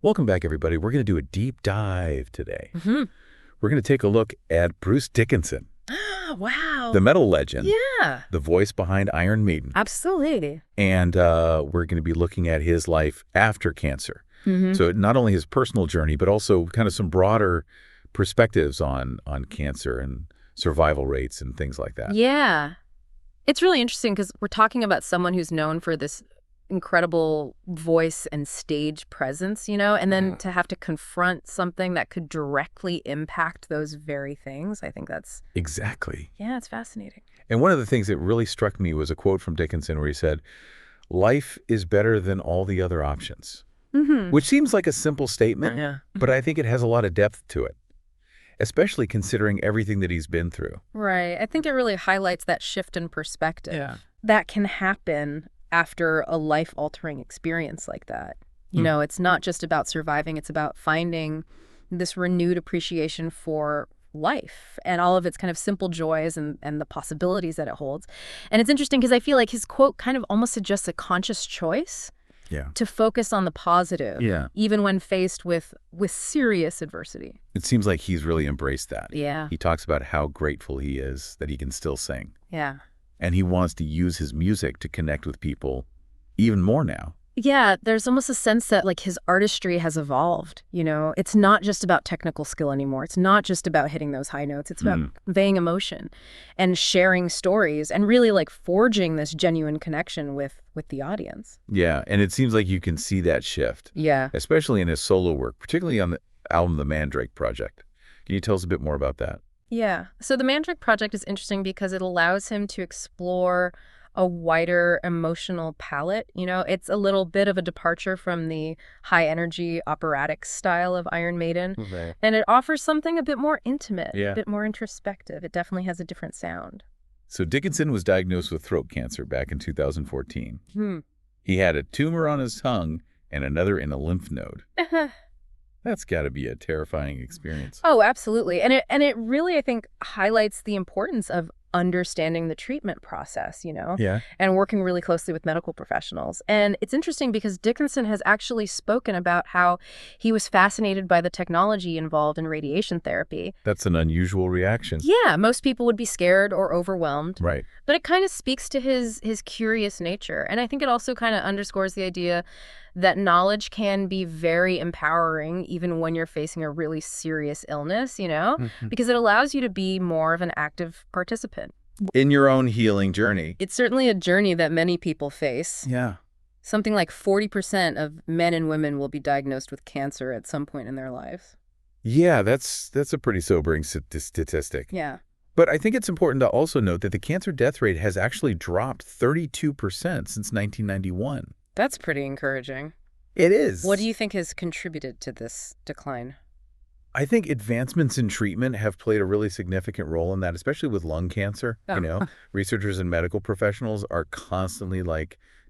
Welcome back, everybody. We're going to do a deep dive today. Hmm. We're going to take a look at Bruce Dickinson, Wow. the metal legend, Yeah, the voice behind Iron Maiden. absolutely. And we're going to be looking at his life after cancer. Hmm. So not only his personal journey, but also kind of some broader perspectives on cancer and survival rates and things like that. Yeah. It's really interesting because we're talking about someone who's known for this incredible voice and stage presence, and then to have to confront something that could directly impact those very things. I think that's, Exactly. yeah, it's fascinating. And one of the things that really struck me was a quote from Dickinson where he said, "Life is better than all the other options." Hmm. Which seems like a simple statement, Yeah. but I think it has a lot of depth to it, especially considering everything that he's been through. Right. I think it really highlights that shift in perspective. Yeah. That can happen after a life-altering experience like that. It's not just about surviving, it's about finding this renewed appreciation for life and all of its kind of simple joys and the possibilities that it holds. And it's interesting because I feel like his quote kind of almost suggests a conscious choice Yeah. to focus on the positive, Yeah. even when faced with serious adversity. It seems like he's really embraced that. Yeah. He talks about how grateful he is that he can still sing. Yeah. And he wants to use his music to connect with people even more now. Yeah, there's almost a sense that like his artistry has evolved, It's not just about technical skill anymore. It's not just about hitting those high notes. It's about conveying emotion and sharing stories and really like forging this genuine connection with the audience. Yeah, and it seems like you can see that shift, Yeah. especially in his solo work, particularly on the album The Mandrake Project. Can you tell us a bit more about that? Yeah. So the Mandrake Project is interesting because it allows him to explore a wider emotional palette. It's a little bit of a departure from the high energy operatic style of Iron Maiden. Right. And it offers something a bit more intimate, Yeah. a bit more introspective. It definitely has a different sound. So Dickinson was diagnosed with throat cancer back in 2014. He had a tumor on his tongue and another in a lymph node. That's got to be a terrifying experience. Oh, absolutely. And it really, I think, highlights the importance of understanding the treatment process, Yeah. and working really closely with medical professionals. And it's interesting because Dickinson has actually spoken about how he was fascinated by the technology involved in radiation therapy. That's an unusual reaction. Yeah, most people would be scared or overwhelmed. Right. But it kind of speaks to his curious nature. And I think it also kind of underscores the idea that knowledge can be very empowering even when you're facing a really serious illness, because it allows you to be more of an active participant. In your own healing journey. It's certainly a journey that many people face. Yeah. Something like 40% of men and women will be diagnosed with cancer at some point in their lives. Yeah, that's a pretty sobering statistic. Yeah. But I think it's important to also note that the cancer death rate has actually dropped 32% since 1991. That's pretty encouraging. It is. What do you think has contributed to this decline? I think advancements in treatment have played a really significant role in that, especially with lung cancer. Oh. Researchers and medical professionals are constantly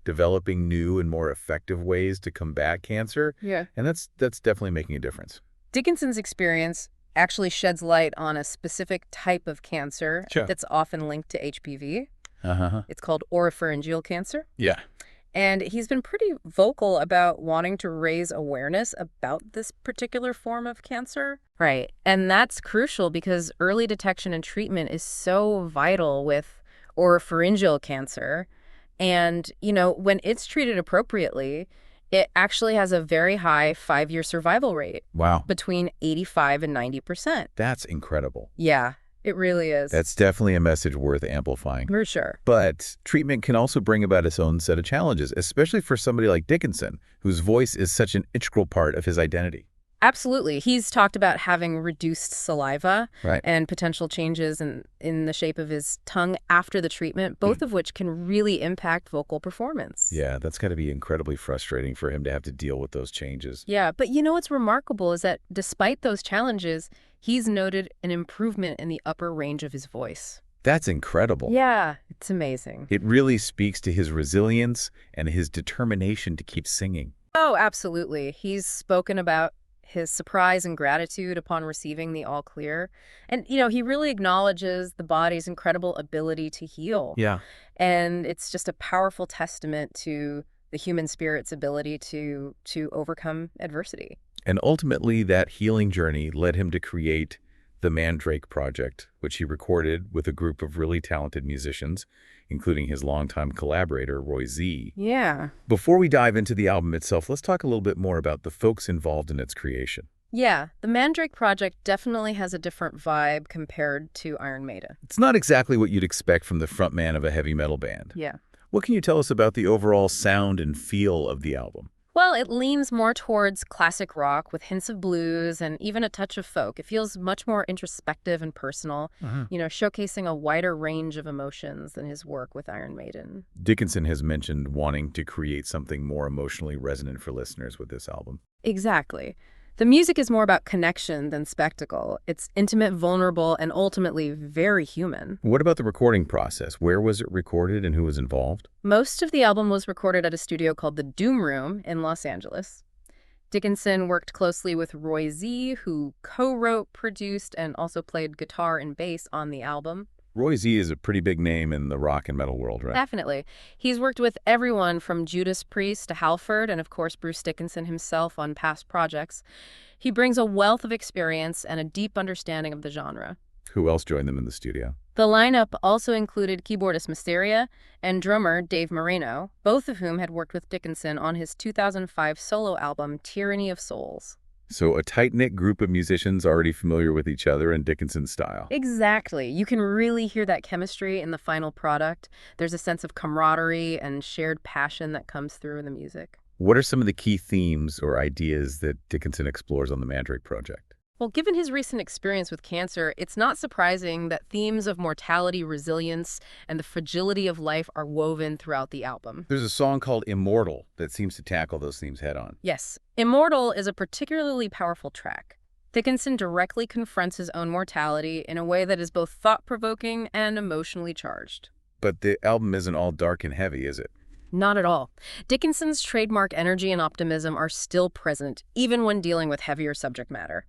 developing new and more effective ways to combat cancer. Yeah. And that's definitely making a difference. Dickinson's experience actually sheds light on a specific type of cancer Sure. that's often linked to HPV. Uh-huh. It's called oropharyngeal cancer. Yeah. And he's been pretty vocal about wanting to raise awareness about this particular form of cancer. Right. And that's crucial because early detection and treatment is so vital with oropharyngeal cancer. And, when it's treated appropriately, it actually has a very high 5-year survival rate. Wow. Between 85 and 90%. That's incredible. Yeah, it really is. That's definitely a message worth amplifying. For sure. But treatment can also bring about its own set of challenges, especially for somebody like Dickinson, whose voice is such an integral part of his identity. Absolutely. He's talked about having reduced saliva Right. and potential changes in the shape of his tongue after the treatment, both of which can really impact vocal performance. Yeah, that's got to be incredibly frustrating for him to have to deal with those changes. Yeah, but what's remarkable is that despite those challenges, he's noted an improvement in the upper range of his voice. That's incredible. Yeah, it's amazing. It really speaks to his resilience and his determination to keep singing. Oh, absolutely. He's spoken about his surprise and gratitude upon receiving the all clear. And, he really acknowledges the body's incredible ability to heal. Yeah. And it's just a powerful testament to the human spirit's ability to overcome adversity. And ultimately, that healing journey led him to create the Mandrake Project, which he recorded with a group of really talented musicians, including his longtime collaborator, Roy Z. Yeah. Before we dive into the album itself, let's talk a little bit more about the folks involved in its creation. Yeah, the Mandrake Project definitely has a different vibe compared to Iron Maiden. It's not exactly what you'd expect from the frontman of a heavy metal band. Yeah. What can you tell us about the overall sound and feel of the album? Well, it leans more towards classic rock with hints of blues and even a touch of folk. It feels much more introspective and personal, showcasing a wider range of emotions than his work with Iron Maiden. Dickinson has mentioned wanting to create something more emotionally resonant for listeners with this album. Exactly. The music is more about connection than spectacle. It's intimate, vulnerable, and ultimately very human. What about the recording process? Where was it recorded and who was involved? Most of the album was recorded at a studio called the Doom Room in Los Angeles. Dickinson worked closely with Roy Z, who co-wrote, produced, and also played guitar and bass on the album. Roy Z is a pretty big name in the rock and metal world, right? Definitely. He's worked with everyone from Judas Priest to Halford and, of course, Bruce Dickinson himself on past projects. He brings a wealth of experience and a deep understanding of the genre. Who else joined them in the studio? The lineup also included keyboardist Mysteria and drummer Dave Marino, both of whom had worked with Dickinson on his 2005 solo album, Tyranny of Souls. So a tight-knit group of musicians already familiar with each other and Dickinson's style. Exactly. You can really hear that chemistry in the final product. There's a sense of camaraderie and shared passion that comes through in the music. What are some of the key themes or ideas that Dickinson explores on the Mandrake Project? Well, given his recent experience with cancer, it's not surprising that themes of mortality, resilience, and the fragility of life are woven throughout the album. There's a song called Immortal that seems to tackle those themes head-on. Yes. Immortal is a particularly powerful track. Dickinson directly confronts his own mortality in a way that is both thought-provoking and emotionally charged. But the album isn't all dark and heavy, is it? Not at all. Dickinson's trademark energy and optimism are still present, even when dealing with heavier subject matter.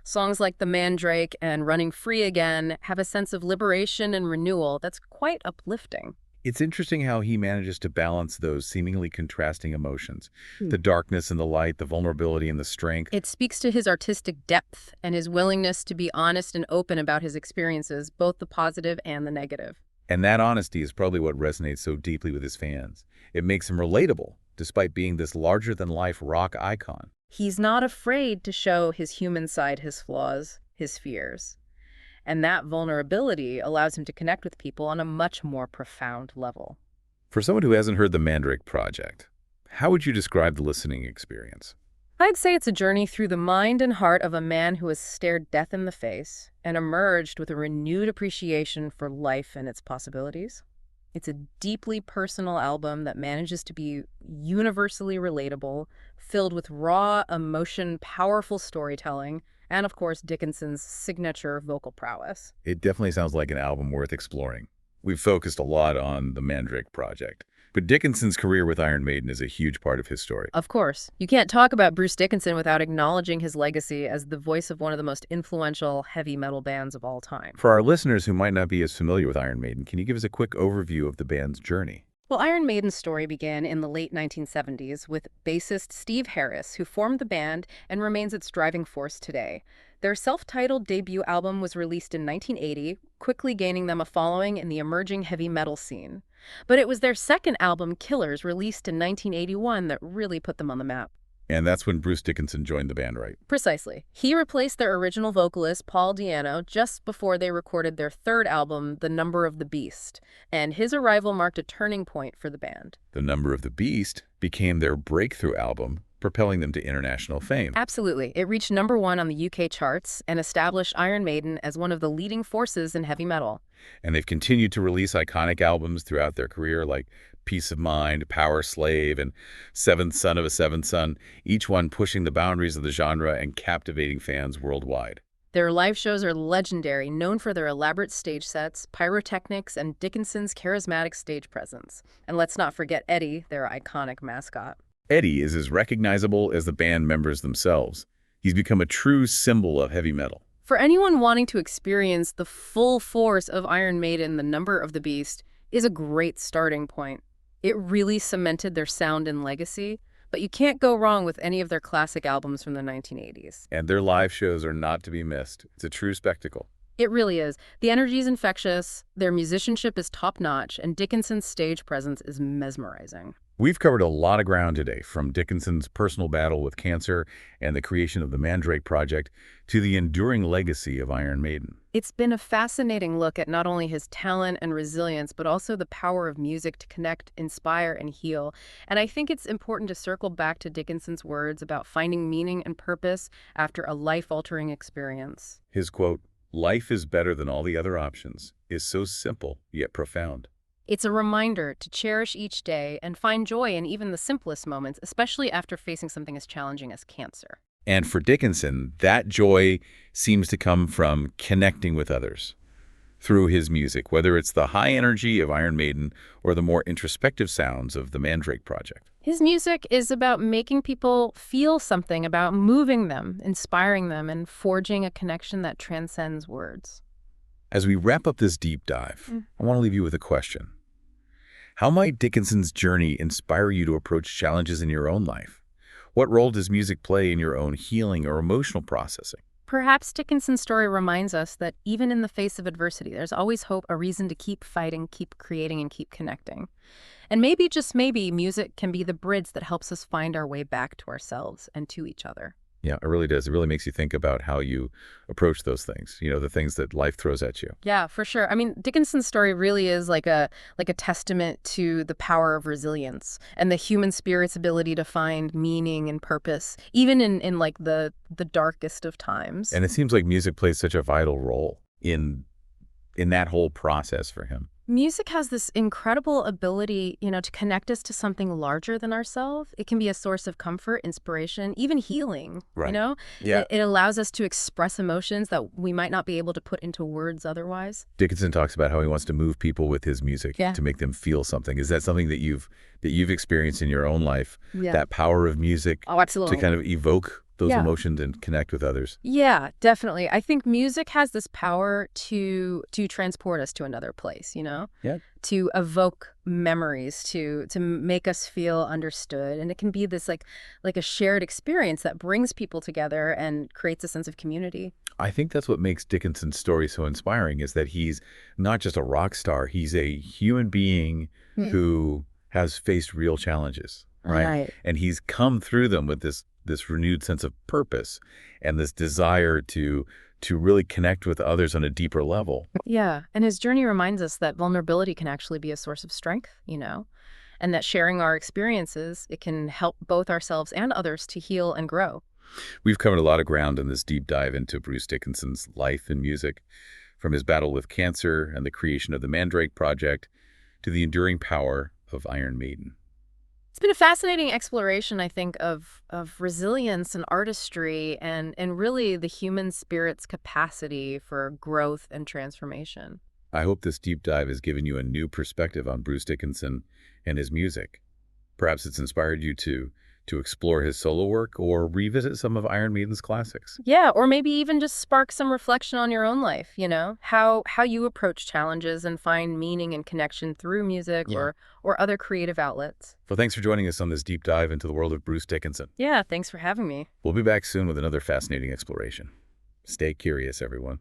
Songs like The Mandrake and Running Free Again have a sense of liberation and renewal that's quite uplifting. It's interesting how he manages to balance those seemingly contrasting emotions. The darkness and the light, the vulnerability and the strength. It speaks to his artistic depth and his willingness to be honest and open about his experiences, both the positive and the negative. And that honesty is probably what resonates so deeply with his fans. It makes him relatable, despite being this larger-than-life rock icon. He's not afraid to show his human side, his flaws, his fears. And that vulnerability allows him to connect with people on a much more profound level. For someone who hasn't heard the Mandrake Project, how would you describe the listening experience? I'd say it's a journey through the mind and heart of a man who has stared death in the face and emerged with a renewed appreciation for life and its possibilities. It's a deeply personal album that manages to be universally relatable, filled with raw emotion, powerful storytelling, and of course Dickinson's signature vocal prowess. It definitely sounds like an album worth exploring. We've focused a lot on the Mandrake Project, but Dickinson's career with Iron Maiden is a huge part of his story. Of course. You can't talk about Bruce Dickinson without acknowledging his legacy as the voice of one of the most influential heavy metal bands of all time. For our listeners who might not be as familiar with Iron Maiden, can you give us a quick overview of the band's journey? Well, Iron Maiden's story began in the late 1970s with bassist Steve Harris, who formed the band and remains its driving force today. Their self-titled debut album was released in 1980, quickly gaining them a following in the emerging heavy metal scene. But it was their second album, Killers, released in 1981, that really put them on the map. And that's when Bruce Dickinson joined the band, right? Precisely. He replaced their original vocalist, Paul Di'Anno, just before they recorded their third album, The Number of the Beast, and his arrival marked a turning point for the band. The Number of the Beast became their breakthrough album, propelling them to international fame. Absolutely. It reached #1 on the UK charts and established Iron Maiden as one of the leading forces in heavy metal. And they've continued to release iconic albums throughout their career, like Peace of Mind, Power Slave, and Seventh Son of a Seventh Son, each one pushing the boundaries of the genre and captivating fans worldwide. Their live shows are legendary, known for their elaborate stage sets, pyrotechnics, and Dickinson's charismatic stage presence. And let's not forget Eddie, their iconic mascot. Eddie is as recognizable as the band members themselves. He's become a true symbol of heavy metal. For anyone wanting to experience the full force of Iron Maiden, The Number of the Beast is a great starting point. It really cemented their sound and legacy, but you can't go wrong with any of their classic albums from the 1980s. And their live shows are not to be missed. It's a true spectacle. It really is. The energy is infectious, their musicianship is top-notch, and Dickinson's stage presence is mesmerizing. We've covered a lot of ground today, from Dickinson's personal battle with cancer and the creation of the Mandrake Project to the enduring legacy of Iron Maiden. It's been a fascinating look at not only his talent and resilience, but also the power of music to connect, inspire, and heal. And I think it's important to circle back to Dickinson's words about finding meaning and purpose after a life-altering experience. His quote, "Life is better than all the other options," is so simple yet profound. It's a reminder to cherish each day and find joy in even the simplest moments, especially after facing something as challenging as cancer. And for Dickinson, that joy seems to come from connecting with others through his music, whether it's the high energy of Iron Maiden or the more introspective sounds of the Mandrake Project. His music is about making people feel something, about moving them, inspiring them, and forging a connection that transcends words. As we wrap up this deep dive, I want to leave you with a question. How might Dickinson's journey inspire you to approach challenges in your own life? What role does music play in your own healing or emotional processing? Perhaps Dickinson's story reminds us that even in the face of adversity, there's always hope, a reason to keep fighting, keep creating, and keep connecting. And maybe, just maybe, music can be the bridge that helps us find our way back to ourselves and to each other. Yeah, it really does. It really makes you think about how you approach those things, the things that life throws at you. Yeah, for sure. I mean, Dickinson's story really is like a testament to the power of resilience and the human spirit's ability to find meaning and purpose, even in like the darkest of times. And it seems like music plays such a vital role in that whole process for him. Music has this incredible ability, to connect us to something larger than ourselves. It can be a source of comfort, inspiration, even healing, Right. Yeah. It allows us to express emotions that we might not be able to put into words otherwise. Dickinson talks about how he wants to move people with his music to make them feel something. Is that something that you've experienced in your own life? Yeah. That power of music Oh, absolutely. to kind of evoke those Yeah. emotions and connect with others? Yeah, definitely. I think music has this power to transport us to another place, Yeah. to evoke memories, to make us feel understood. And it can be this like a shared experience that brings people together and creates a sense of community. I think that's what makes Dickinson's story so inspiring, is that he's not just a rock star. He's a human being who has faced real challenges, right? Right. And he's come through them with this renewed sense of purpose and this desire to really connect with others on a deeper level. Yeah, and his journey reminds us that vulnerability can actually be a source of strength, and that sharing our experiences, it can help both ourselves and others to heal and grow. We've covered a lot of ground in this deep dive into Bruce Dickinson's life and music, from his battle with cancer and the creation of the Mandrake Project to the enduring power of Iron Maiden. It's been a fascinating exploration, I think, of resilience and artistry and really the human spirit's capacity for growth and transformation. I hope this deep dive has given you a new perspective on Bruce Dickinson and his music. Perhaps it's inspired you to explore his solo work or revisit some of Iron Maiden's classics. Yeah, or maybe even just spark some reflection on your own life, how you approach challenges and find meaning and connection through music or other creative outlets. Well, thanks for joining us on this deep dive into the world of Bruce Dickinson. Yeah, thanks for having me. We'll be back soon with another fascinating exploration. Stay curious, everyone.